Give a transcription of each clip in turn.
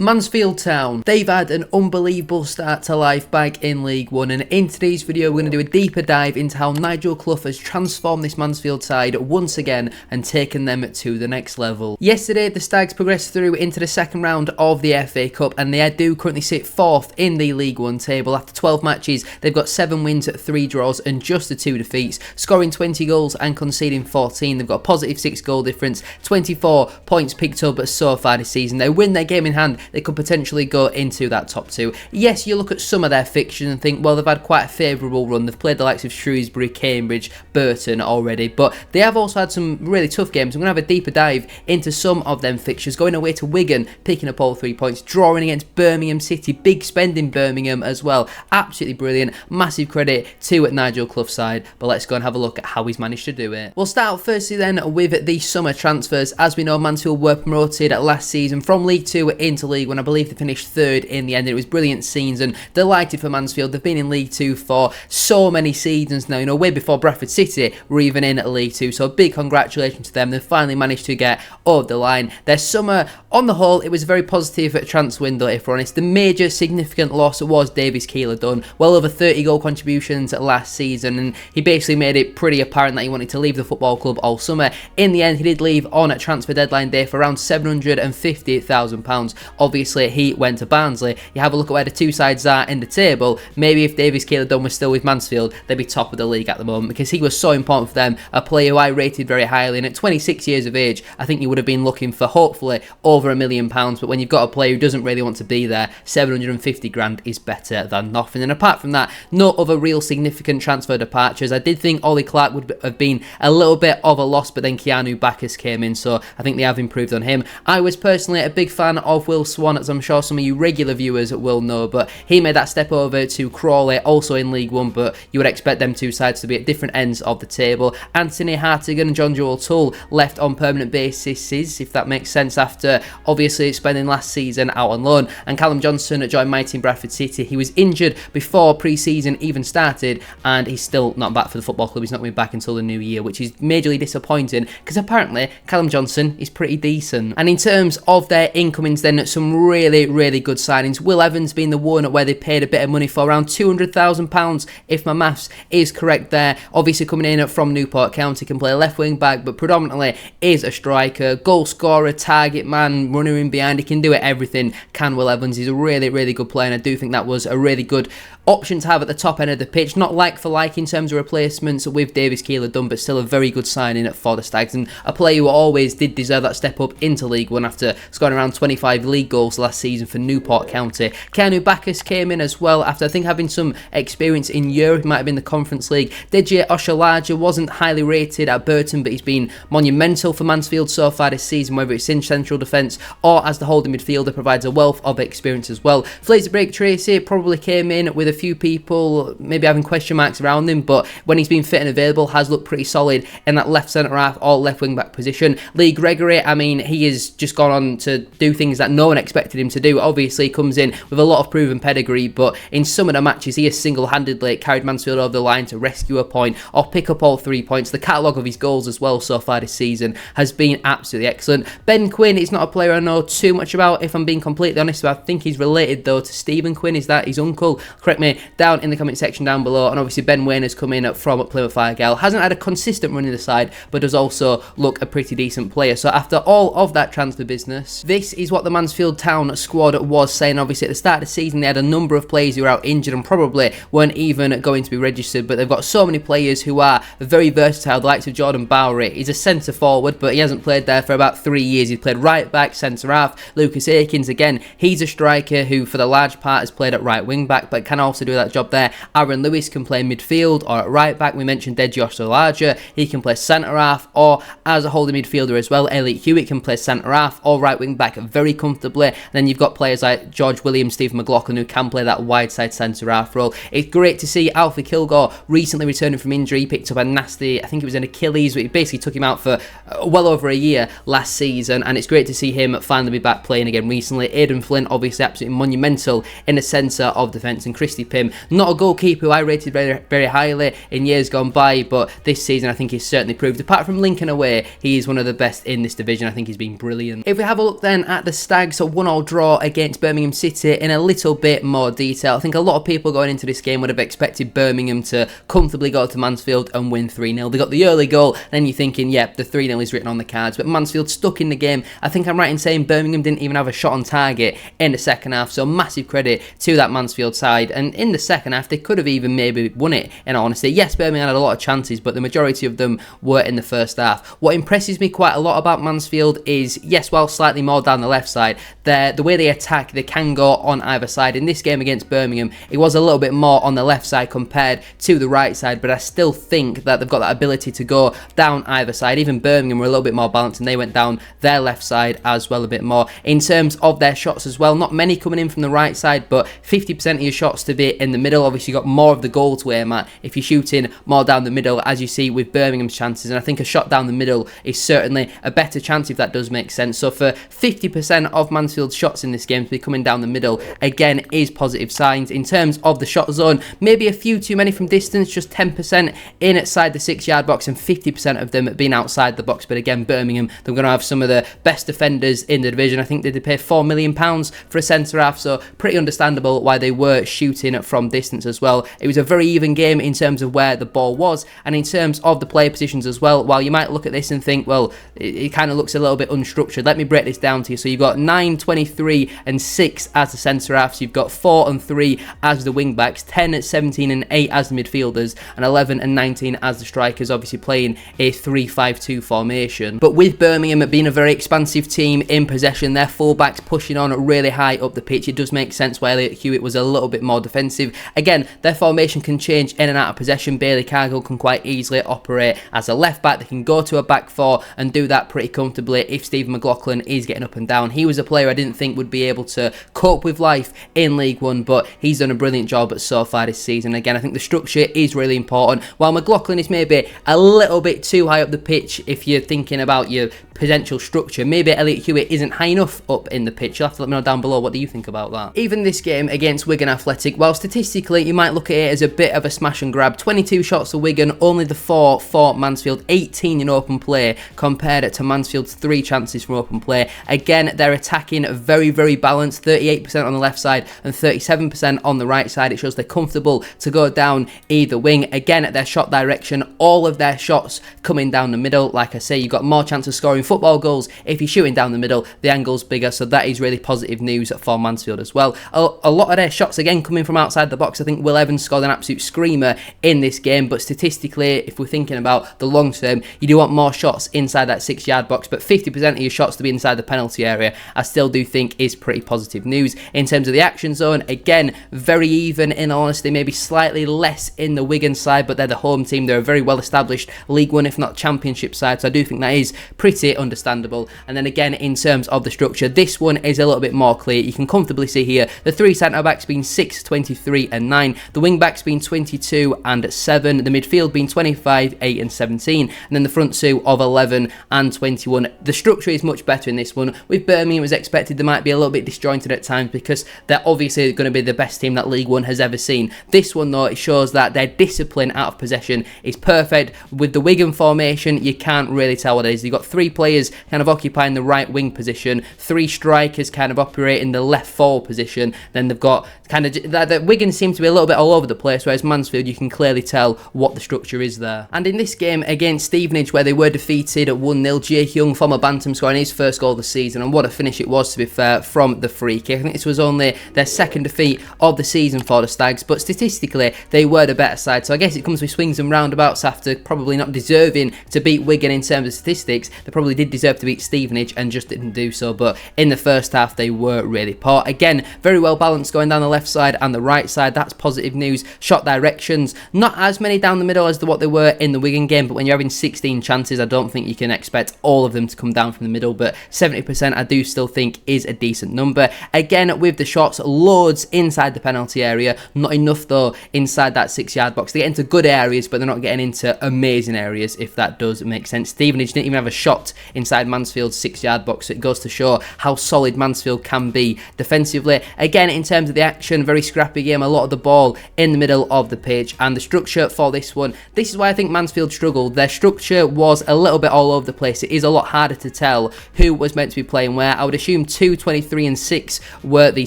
Mansfield Town, they've had an unbelievable start to life back in League One, and in today's video we're going to do a deeper dive into how Nigel Clough has transformed this Mansfield side once again and taken them to the next level. Yesterday the Stags progressed through into the second round of the FA Cup, and they do currently sit 4th in the League One table. After 12 matches they've got 7 wins, 3 draws and just the 2 defeats, scoring 20 goals and conceding 14. They've got a positive 6 goal difference, 24 points picked up so far this season. They win their game in hand, they could potentially go into that top 2. Yes, you look at some of their fixtures and think, well, they've had quite a favourable run. They've played the likes of Shrewsbury, Cambridge, Burton already, but they have also had some really tough games. I'm going to have a deeper dive into some of them fixtures, going away to Wigan, picking up all 3 points, drawing against Birmingham City, big spend in Birmingham as well. Absolutely brilliant. Massive credit to Nigel Clough's side, but let's go and have a look at how he's managed to do it. We'll start out firstly then with the summer transfers. As we know, Mansfield were promoted last season from League 2 into League 1. I believe they finished 3rd in the end. It was brilliant scenes and delighted for Mansfield. They've been in League 2 for so many seasons now, you know, way before Bradford City were even in League 2, so a big congratulations to them. They've finally managed to get over the line. Their summer, on the whole, it was a very positive transfer window, if we're honest. The major significant loss was Davies Keeler done. Well over 30 goal contributions last season, and he basically made it pretty apparent that he wanted to leave the football club all summer. In the end, he did leave on a transfer deadline day for around £750,000. Obviously, he went to Barnsley. You have a look at where the two sides are in the table. Maybe if Davies Keeler Dunn was still with Mansfield, they'd be top of the league at the moment, because he was so important for them. A player who I rated very highly, and at 26 years of age, I think you would have been looking for hopefully over £1 million. But when you've got a player who doesn't really want to be there, 750 grand is better than nothing. And apart from that, no other real significant transfer departures. I did think Ollie Clark would have been a little bit of a loss, but then Keanu Bacchus came in, so I think they have improved on him. I was personally a big fan of Will Swan, as I'm sure some of you regular viewers will know, but he made that step over to Crawley, also in League 1, but you would expect them two sides to be at different ends of the table. Anthony Hartigan and John Joel Tull left on permanent basis, if that makes sense, after obviously spending last season out on loan. And Callum Johnson joined my team Bradford City. He was injured before pre-season even started, and he's still not back for the football club. He's not coming back until the new year, which is majorly disappointing, because apparently Callum Johnson is pretty decent. And in terms of their incomings then, some really good signings. Will Evans being the one where they paid a bit of money for, around £200,000 if my maths is correct there. Obviously coming in from Newport County, can play left wing back, but predominantly is a striker, goal scorer, target man, runner in behind. He can do it everything, can Will Evans. He's a really good player, and I do think that was a really good option to have at the top end of the pitch. Not like for like in terms of replacements with Davies Keeler Dunn, but still a very good signing for the Stags, and a player who always did deserve that step up into League 1 after scoring around 25 league goals last season for Newport County. Keanu Bacchus came in as well after I think having some experience in Europe. It might have been the Conference League. Deji Oshalaja wasn't highly rated at Burton, but he's been monumental for Mansfield so far this season, whether it's in central defence or as the holding midfielder. Provides a wealth of experience as well. Fraser Brake Tracy probably came in with a few people maybe having question marks around him, but when he's been fit and available has looked pretty solid in that left centre half or left wing back position. Lee Gregory, I mean, he has just gone on to do things that no one expected him to do. Obviously he comes in with a lot of proven pedigree, but in some of the matches he has single-handedly carried Mansfield over the line to rescue a point or pick up all 3 points. The catalogue of his goals as well so far this season has been absolutely excellent. Ben Quinn is not a player I know too much about, if I'm being completely honest, but I think he's related though to Stephen Quinn. Is that his uncle? Correct me down in the comment section down below. And obviously Ben Wayne has come in from Plymouth Argyle. Hasn't had a consistent run in the side, but does also look a pretty decent player. So after all of that transfer business, this is what the Mansfield Town squad was saying. Obviously at the start of the season they had a number of players who were out injured and probably weren't even going to be registered, but they've got so many players who are very versatile. The likes of Jordan Bowery, he's a centre forward, but he hasn't played there for about 3 years. He's played right back, centre half. Lucas Akins, again, he's a striker who for the large part has played at right wing back, but can also do that job there. Aaron Lewis can play midfield or at right back. We mentioned Deji Oshalaja, he can play centre half or as a holding midfielder as well. Elliot Hewitt can play centre half or right wing back very comfortably. And then you've got players like George Williams, Steve McLaughlin, who can play that wide side centre half role. It's great to see Alfie Kilgore recently returning from injury. He picked up a nasty, I think it was an Achilles, but it basically took him out for well over a year last season, and it's great to see him finally be back playing again recently. Aidan Flint, obviously absolutely monumental in the centre of defence, and Christy Pym, not a goalkeeper who I rated very highly in years gone by, but this season I think he's certainly proved. Apart from Lincoln away, he is one of the best in this division. I think he's been brilliant. If we have a look then at the Stags 1-1 draw against Birmingham City in a little bit more detail. I think a lot of people going into this game would have expected Birmingham to comfortably go to Mansfield and win 3-0. They got the early goal, and then you're thinking, yeah, the 3-0 is written on the cards. But Mansfield stuck in the game. I think I'm right in saying Birmingham didn't even have a shot on target in the second half, so massive credit to that Mansfield side. And in the second half, they could have even maybe won it, in all honesty. Yes, Birmingham had a lot of chances, but the majority of them were in the first half. What impresses me quite a lot about Mansfield is, yes, while slightly more down the left side, the way they attack, they can go on either side. In this game against Birmingham, it was a little bit more on the left side compared to the right side, but I still think that they've got that ability to go down either side. Even Birmingham were a little bit more balanced, and they went down their left side as well a bit more. In terms of their shots as well, not many coming in from the right side, but 50% of your shots to be in the middle. Obviously, you've got more of the goal to aim at if you're shooting more down the middle, as you see with Birmingham's chances. And I think a shot down the middle is certainly a better chance, if that does make sense. So for 50% of Mansfield's shots in this game to be coming down the middle, again, is positive signs. In terms of the shot zone, maybe a few too many from distance, just 10% in outside the 6-yard box and 50% of them being outside the box. But again, Birmingham, they're going to have some of the best defenders in the division. I think they did pay £4 million for a centre-half, so pretty understandable why they were shooting from distance as well. It was a very even game in terms of where the ball was, and in terms of the player positions as well. While you might look at this and think, well, it kind of looks a little bit unstructured, let me break this down to you. So you've got 9, 23 and 6 as the centre-halves, you've got 4 and 3 as the wing-backs, 10, 17 and 8 as the midfielders, and 11 and 19 as the strikers, obviously playing a 3-5-2 formation. But with Birmingham being a very expansive team in possession, their full-backs pushing on really high up the pitch, it does make sense why Elliot Hewitt was a little bit more defensive. Again, their formation can change in and out of possession. Bailey Cargill can quite easily operate as a left-back. They can go to a back four and do that pretty comfortably if Stephen McLaughlin is getting up and down. He was a player I didn't think would be able to cope with life in League One, but he's done a brilliant job so far this season. Again, I think the structure is really important. While McLaughlin is maybe a little bit too high up the pitch if you're thinking about your potential structure, maybe Elliot Hewitt isn't high enough up in the pitch. You'll have to let me know down below, what do you think about that? Even this game against Wigan Athletic, while statistically you might look at it as a bit of a smash and grab, 22 shots for Wigan, only the 4 for Mansfield, 18 in open play compared to Mansfield's 3 chances from open play. Again, they're attacking very, very balanced, 38% on the left side and 37% on the right side. It shows they're comfortable to go down either wing. Again, at their shot direction, all of their shots coming down the middle. Like I say, you've got more chance of scoring football goals if you're shooting down the middle, the angle's bigger, so that is really positive news for Mansfield as well. A lot of their shots again coming from outside the box. I think Will Evans scored an absolute screamer in this game, but statistically, if we're thinking about the long term, you do want more shots inside that 6-yard box, but 50% of your shots to be inside the penalty area, I still do think is pretty positive news. In terms of the action zone, again, very even in honesty, maybe slightly less in the Wigan side, but they're the home team. They're a very well established League One, if not Championship side, so I do think that is pretty understandable. And then again, in terms of the structure, this one is a little bit more clear. You can comfortably see here the 3 centre backs being 6, 23 and 9, the wing backs being 22 and 7, the midfield being 25, 8 and 17, and then the front two of 11 and 21. The structure is much better in this one. With Birmingham, it was expected they might be a little bit disjointed at times because they're obviously going to be the best team that League One has ever seen. This one though, it shows that their discipline out of possession is perfect. With the Wigan formation, you can't really tell what it is. You've got 3 players kind of occupying the right wing position, 3 strikers kind of operating the left forward position. Then they've got kind of that Wigan seem to be a little bit all over the place, whereas Mansfield, you can clearly tell what the structure is there. And in this game against Stevenage, where they were defeated at 1-0, Jay Young, former Bantam, scoring his first goal of the season, and what a finish it was, to be fair, from the free kick. I think this was only their 2nd defeat of the season for the Stags, but statistically they were the better side, so I guess it comes with swings and roundabouts. After probably not deserving to beat Wigan in terms of statistics, they probably did deserve to beat Stevenage and just didn't do so. But in the first half they were really poor. Again, very well balanced going down the left side and the right side, that's positive news. Shot directions, not as many down the middle as what they were in the Wigan game, but when you're having 16 chances, I don't think you can expect all of them to come down from the middle, but 70% I do still think is a decent number. Again, with the shots, loads inside the penalty area, not enough though inside that 6-yard box. They get into good areas, but they're not getting into amazing areas, if that does make sense. Stevenage didn't even have a shot inside Mansfield's 6-yard box. So it goes to show how solid Mansfield can be defensively. Again, in terms of the action, very scrappy game, a lot of the ball in the middle of the pitch, and the structure for this one, this is why I think Mansfield struggled. Their structure was a little bit all over the place. It is a lot harder to tell who was meant to be playing where. I would assume 2, 23 and 6 were the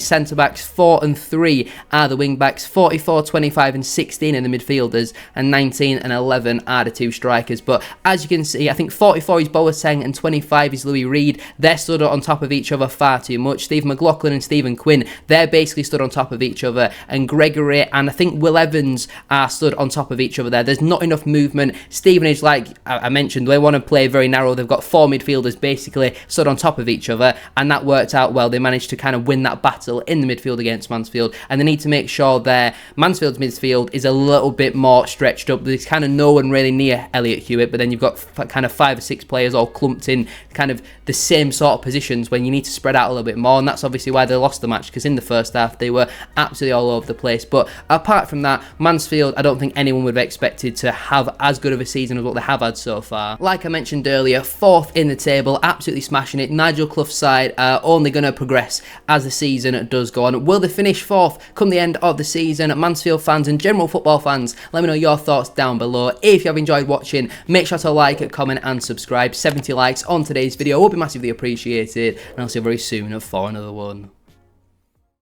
centre-backs, 4 and 3 are the wing-backs, 44, 25 and 16 in the midfielders, and 19 and 11 are the 2 strikers. But as you can see, I think 44 is Boateng and 25 is Louis Reed. They're stood on top of each other far too much. Steve McLaughlin and Stephen Quinn, they're basically stood on top of each other, and Gregory and I think Will Evans are stood on top of each other there. There's not enough movement. Stevenage, like I mentioned, they want to play very narrow. They've got 4 midfielders basically stood on top of each other, and that worked out well. They managed to kind of win that battle in the midfield against Mansfield, and they need to make sure their Mansfield's midfield is a little bit more stretched up. There's kind of no one really near Elliot Hewitt, but then you've got kind of 5 or 6 players all clumped in kind of the same sort of positions when you need to spread out a little bit more, and that's obviously why they lost the match, because in the first half they were absolutely all over the place. But apart from that, Mansfield, I don't think anyone would have expected to have as good of a season as what they have had so far. Like I mentioned earlier, 4th in the table, absolutely smashing it. Nigel Clough's side are only going to progress as the season does go on. Will they finish 4th come the end of the season? Mansfield fans and general football fans, let me know your thoughts down below. If you have enjoyed watching, make sure to like, comment and subscribe. 70 likes on today's video will be massively appreciated, and I'll see you very soon for another one.